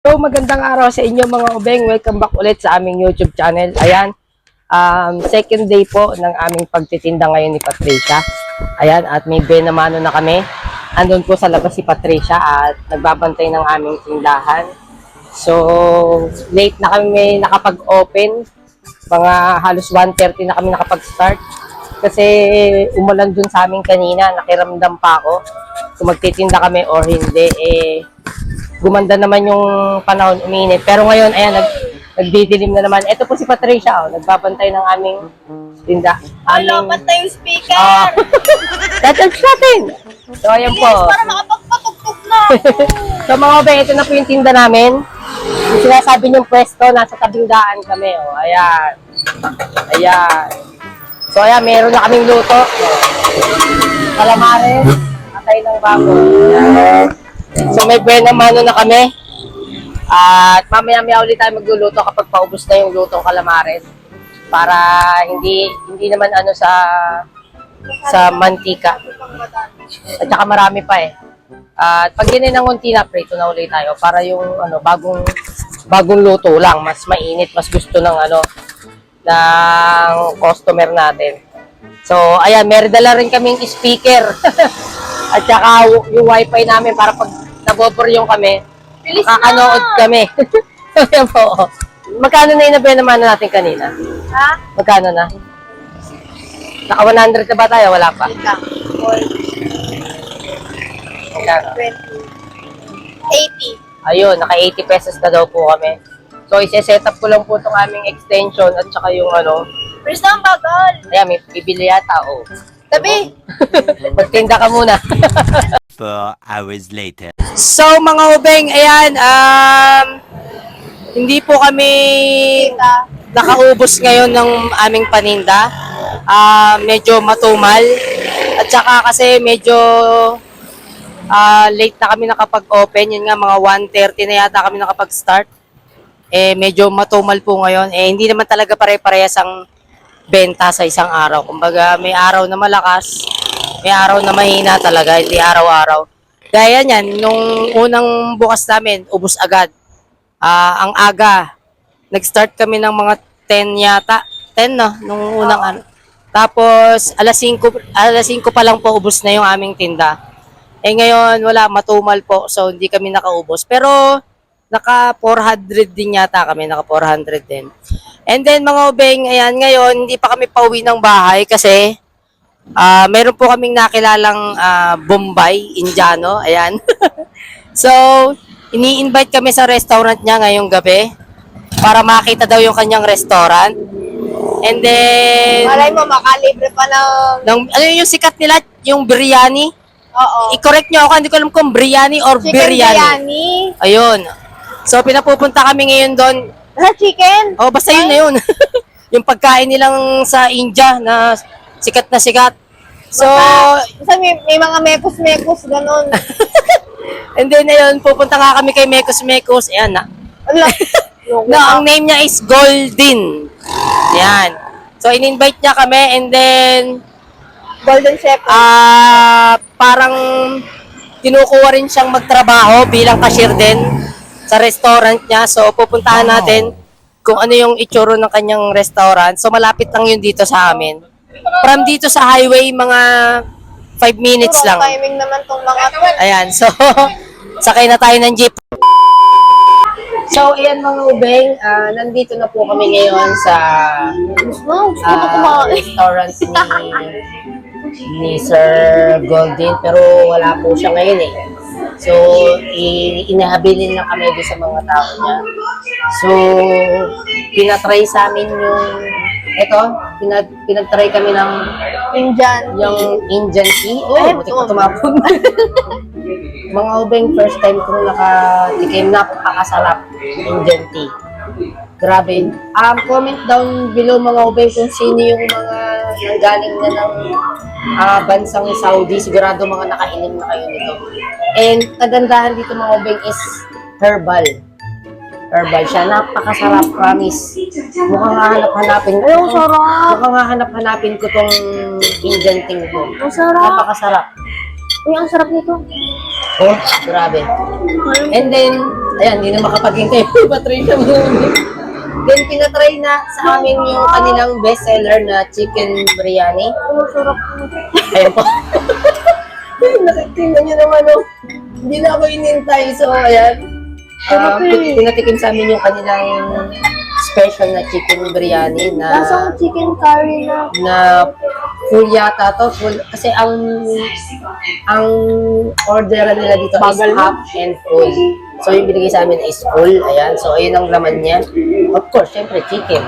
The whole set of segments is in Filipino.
So, magandang araw sa inyo mga ubeng. Welcome back ulit sa aming YouTube channel. Ayan, second day po ng aming pagtitinda ngayon ni Patricia. Ayan, at may benamano na kami. Andun po sa labas si Patricia at nagbabantay ng aming tindahan. So, late na kami nakapag-open. Mga halos 1:30 na kami nakapag-start. Kasi umulan dun sa amin kanina, nakiramdam pa ako kung magtitinda kami or hindi. Gumanda naman yung panahon, uminit. Pero ngayon, ayan, nagdidilim na naman. Ito po si Patricia, nagbabantay ng aming tinda. Hello, pantay yung speaker! Tatouch natin! So, ayan po. Yes, para makapagpatugtog na! So, mga obeng, ito na po yung tinda namin. Yung sinasabi niyong pwesto, nasa tabing daan kami. O, ayan. Ayan. So, ayan, meron na kaming luto. Calamares, atay ng bago. Ayan. So, may buena mano na kami. At mamaya-maya ulit tayo magluluto kapag paubos na yung lutong calamares. Para hindi naman ano sa mantika. At saka marami pa eh. At pag yun ng unti na, prito na ulit tayo. Para yung ano, bagong luto lang. Mas mainit, mas gusto ng customer natin. So, ayan, meron dala rin kaming speaker. At saka yung wifi namin para pag naboboryong kami, makakanood kami. Ayan po. Magkano na inabuyan naman natin kanina? Ha? Magkano na? Naka 100 na ba tayo? Wala pa. Wait lang. 4, Magkano? 20, 80. Ayun, naka 80 pesos na daw po kami. So, isi-set up ko lang po itong aming extension at saka yung First na ang bagal. ayan, may bibili yata. Oh. Tabi! Magtinda ka muna. 4 hours later. So, mga ubeng, ayan, hindi po kami nakaubos ngayon ng aming paninda. Medyo matumal. At saka kasi medyo late na kami nakapag-open. Yun nga, mga 1:30 na yata kami nakapag-start. Medyo matumal po ngayon. Hindi naman talaga pare-parehas ang benta sa isang araw. Kumbaga, may araw na malakas, may araw na mahina talaga, hindi araw-araw. Gaya niyan, nung unang bukas namin, ubos agad. Ang aga, nag-start kami ng mga 10 yata. 10 no, nung unang ano. Tapos, alas 5 pa lang po, ubos na yung aming tinda. Ngayon, wala, matumal po. So, hindi kami nakaubos. Pero, naka 400 din yata kami, naka 400 din. And then, mga ubeng, ayan, ngayon, hindi pa kami pauwi ng bahay kasi meron po kaming nakilalang Bombay, Indiano, ayan. So, ini-invite kami sa restaurant niya ngayong gabi para makita daw yung kanyang restaurant. And then, Malay mo, makalibre pa ng... ano yung sikat nila? Yung biryani? Oo. I-correct nyo ako, hindi ko alam kung biryani or Chicken biryani. biryani. Ayun. So, pinapupunta kami ngayon doon. Sa chicken? Oh, basta yun na yun. Yung pagkain nilang sa India na sikat na sikat. So, Basta may mga mekos-mekos, ganun. and then ayun, pupunta nga kami kay Mekos Mekos. Ayan na. Ala. No, ang name niya is Golden. Ayan. So, in-invite niya kami and then Golden Chef. parang kinukuha rin siyang magtrabaho bilang cashier din sa restaurant niya. So, pupuntahan natin kung ano yung itsura ng kanyang restaurant. So, malapit lang yun dito sa amin. From dito sa highway, mga 5 minutes lang. Timing naman tong mga... Ayan, so, sakay na tayo ng jeep. So, ayan mga ubeng, nandito na po kami ngayon sa restaurant ni Sir Golden, pero wala po siya ngayon eh. So, inahabilin lang kami doon sa mga tao niya. So, pinatry sa amin pinag-try kami ng yung Indian tea. Oh, buti ko tumapon. Mga ubeng, first time ko nakatikim, napakasarap Indian tea. Grabe. Comment down below mga ubeng kung sino yung mga nanggaling na ng bansang Saudi. Sigurado mga nakainom na kayo nito. And kagandahan dito mga ubeng is herbal. Herbal siya. Napakasarap, promise. Mukhang hahanap-hanapin ko. Ang sarap. Mukhang hahanap-hanapin ko tong Indian tea ko. Ang sarap. Napakasarap. Uy, ang sarap nito. Oh, grabe. And then, Ayan, hindi na makapaghintay po Patricia mo. Then, pinatry na sa amin yung kanilang bestseller na chicken biryani. Sarap. Ayan po. Nakikita nyo naman, oh. Hindi na ako inintay. So, ayan. Pinatikim sa amin yung kanilang special na chicken biryani na Lasang chicken curry na. full yata to. Full, kasi ang order nila dito is half and full. So, yung binigay sa amin is full. Ayan. So, ayun ang laman niya. Of course, syempre, chicken.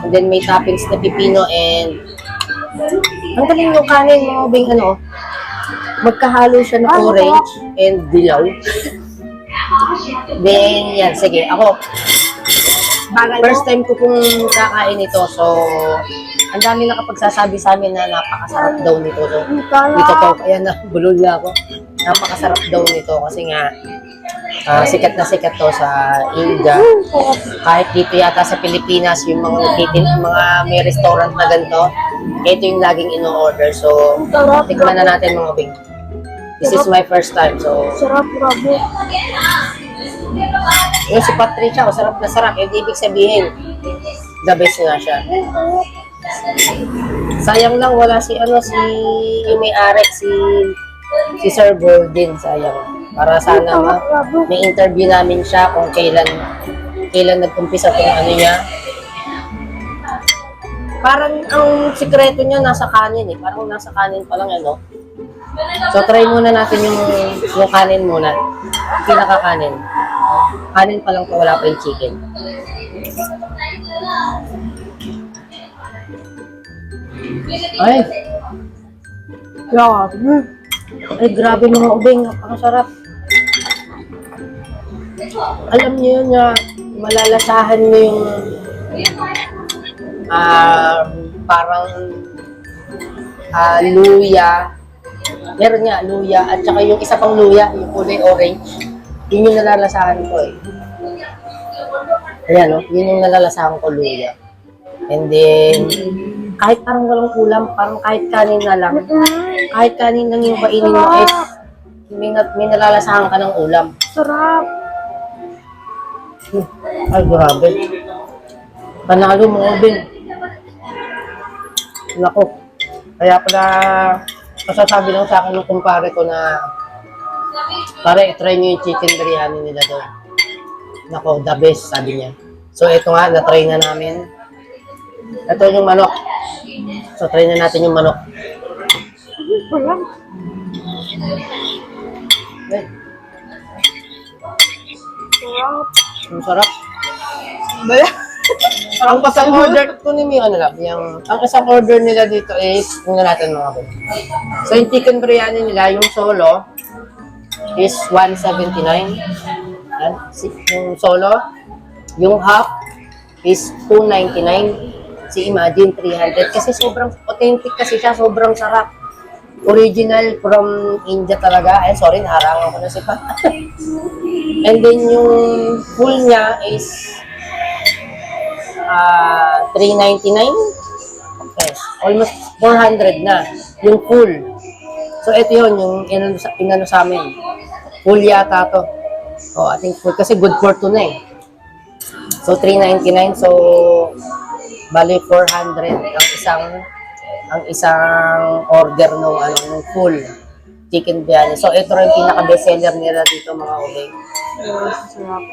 And then, may toppings na pipino and ang galing yung kanin, mga bing, ano, magkahalo siya na orange and dilaw. Then, yan, sige, ako. First time ko pong kakain ito, so, ang dami nakapagsasabi sa amin na napakasarap daw nito. So, dito to, kaya na, bulol na ako. Napakasarap daw nito kasi nga, sikat na sikat to sa India. Kahit dito yata sa Pilipinas, yung mga may restaurant na ganito, ito yung laging ino-order. So, tikman na natin mga bing. This is my first time, so... Sarap, grabe. Yung si Patricia, sarap na sarap. Yung ibig sabihin, the best nga siya. Sayang lang, wala si yung may-ari, si Sir Golden, sayang. Para sana may interview namin siya kung kailan nag-umpisa kung ano niya. Parang ang sikreto niya nasa kanin eh. Parang nasa kanin pa lang ano. So try muna natin yung kanin muna. Pinaka-kanin. Kanin pa lang po, wala pa yung chicken. Ay! Grabe. Ay, grabe mga ubing. Napakasarap. Alam niyo yun na malalasahan mo yung parang luya. Meron nga, luya. At saka yung isa pang luya, yung kulay orange. Yun yung nalalasahan ko eh. Ayan, no? Yun yung nalalasahan ko, luya. And then, kahit parang walang ulam, parang kahit kanin na lang. Kahit kanin lang yung kainin mo is may nalalasahan ka ng ulam. Sarap. Ay, grabe. Panalo mga ubing. Nako. Kaya pala, masasabi lang sa akin ng kumpare ko na pare, try nyo yung chicken biryani nila doon. Nako, the best, sabi niya. So, ito nga, na-try na namin. Ito yung manok. So, try na natin yung manok. Eh. Ang sarap. Ang isang order ko ni Mio, ang isang order nila dito is, muna natin mga ko. So, yung chicken biryani nila, yung solo, is 179. Yan. Yung solo, yung half is 299. Si Imagine 300 kasi sobrang authentic kasi siya, sobrang sarap. Original from India talaga. Ay, sorry, naharangan ko na si Pat. And then yung full niya is 399. Okay. Almost 400 na. Yung full. So, ito yun, yung inano sa amin. Full yata to. Oh, I think full. Kasi good for 2 na eh. So, 399. So, bali 400 ang isang order ng full chicken biryani. So, ito rin pinaka-bestseller nila dito mga ubing.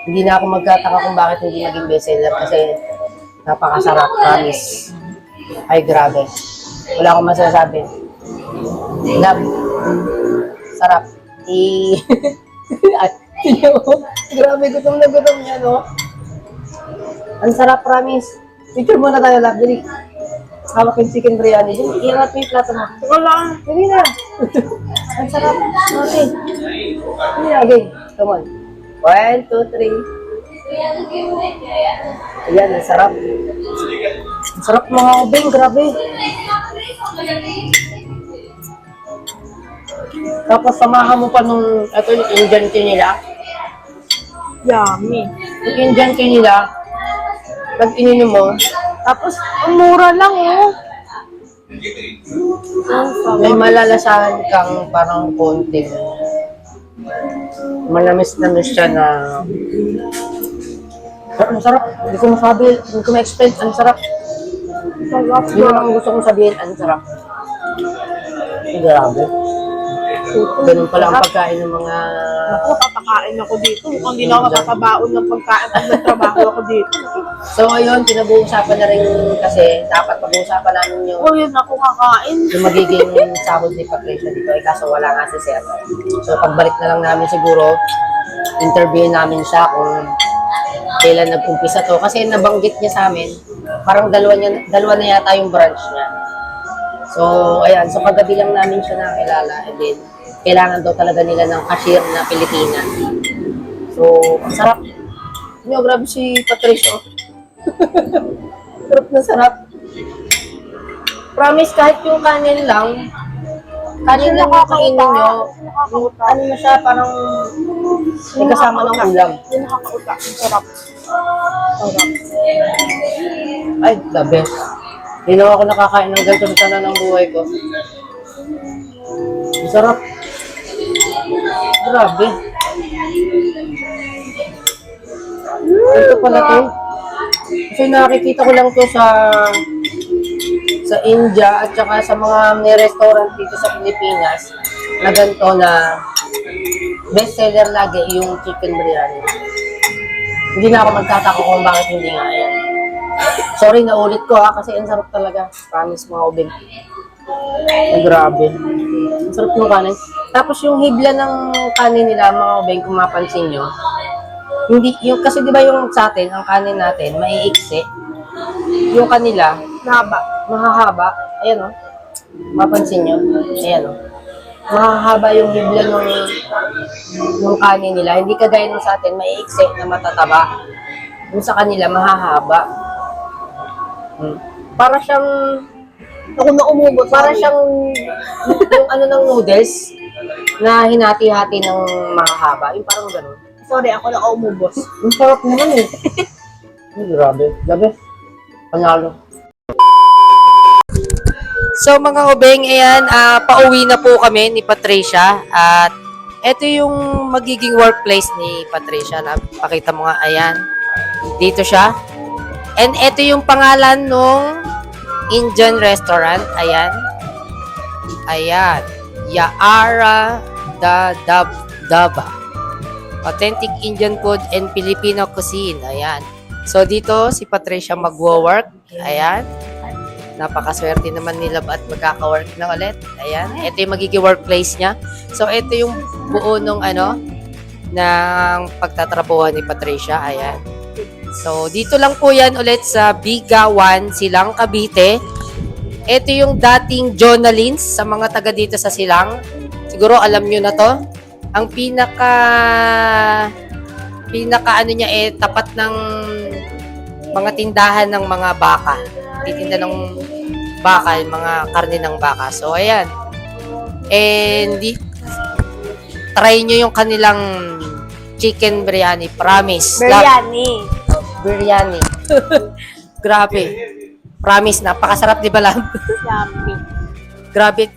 Hindi na ako magtataka kung bakit hindi naging bestseller kasi napakasarap, promise. Ay, grabe. Wala akong masasabi. Love. Sarap. Grabe, gutom na gutom niya, no? Ang sarap, promise. Picture muna tayo, love. Dali. Hawak yung chicken biryani. Iangat mo yung plato mo. Wala. Dali na. Ang sarap. Okay. Dali na, okay. Come on. 1, 2, 3. Ayan, ang sarap. Ang sarap mga ubing, grabe. Tapos samahan mo pa nung, ito yung Indian tea nila. Yummy. Yung Indian tea nila, pag ininom mo, Tapos, ang mura lang, oh. may malalasahan kang parang konting Manamis-namis siya na... Ang sarap. Hindi ko masabi. Hindi ko ma-explain. Ang sarap. Sarap Yun lang ang gusto kong sabihin. Ang sarap. Grabe. Ganun pala ang pagkain ng mga... Ako, papakain ako dito. Mukhang hindi na ako makakabaon ng pagkain pag nagtrabaho ako dito. So ngayon, pinag-uusapan na rin kasi dapat pag-uusapan namin yung, Oh, yun ako kakain. yung magiging sahod ni Patricia dito. Eh, kaso wala nga si Sir. So pagbalik na lang namin siguro, interviewin namin siya kung kailan nag-umpisa to. Kasi nabanggit niya sa amin, parang dalawa na yata yung branch niya. So, ayan. So, kagabi lang namin siya nakilala. And then, kailangan daw talaga nila ng cashier na Pilipina. So, ang sarap. Nyo, grabe si Patricio. Sarap na sarap. Promise, kahit yung kanin lang yung kainin nyo, ano na siya, parang may kasama ng ulam. Yung nakakauta. Ang sarap. Sarap. Ay, the best. Hindi na ako nakakain ng ganito sa tanan ng buhay ko. Ang sarap. Grabe. Ito pala to. Kasi nakikita ko lang to sa India at saka sa mga may restaurant dito sa Pilipinas na ganito na bestseller lagi yung chicken biryani. Hindi na ako magtataka kung bakit hindi nga yan. Sorry, naulit ko kasi ang sarap talaga. Promise mga ubing. Ay, grabe. Ang sarap ng kanin. Tapos yung hibla ng kanin nila, mga ubing, kung mapansin nyo, hindi, yung, kasi di ba yung sa atin, ang kanin natin, maiiksi. Yung kanila, mahahaba. Ayan o. Mapansin nyo. Ayan o. Mahahaba yung hibla ng kanin nila. Hindi kagaya nung sa atin, maiiksi na matataba. Yung sa kanila, mahahaba. Para siyang, Ako na umubot. para siyang, yung ano ng noodles, na hinati-hati ng mahahaba. Yung parang gano'n. Sorry, ako na umubos. Ang sarap naman eh. Ay, grabe. Grabe. Panalo. So mga ubeng, ayan, pauwi na po kami ni Patricia. At ito yung magiging workplace ni Patricia. Pakita mo nga, ayan. Dito siya. And ito yung pangalan nung Indian restaurant. Ayan. Ayan. Yaara Daba. Authentic Indian food and Filipino cuisine. Ayan. So, dito si Patricia magwo-work. Ayan. Napakaswerte naman nila at magkaka-work na ulit. Ayan. Ito yung magiging workplace niya. So, ito yung buo nung ng pagtatrabuhan ni Patricia. Ayan. So, dito lang po yan ulit sa Bigawan, Silang, Cavite. Ito yung dating Jonalins sa mga taga dito sa Silang. Siguro alam nyo na to. Ang pinaka ano niya tapat ng mga tindahan ng mga baka. Titinda ng baka, yung mga karne ng baka. So, ayan. And, try nyo yung kanilang chicken biryani. Promise. Biryani. Grabe. Promise, napakasarap, di ba lang? Yummy. Grabe.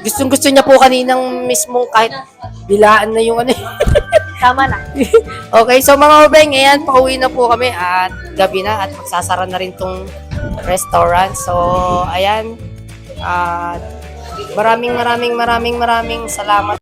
Gustong-gusto niya po kaninang mismong kahit bilaan na yung Tama na. Okay, so mga ubeng, ayan, pauwi na po kami at gabi na at magsasara na rin tong restaurant. So, ayan. Maraming salamat.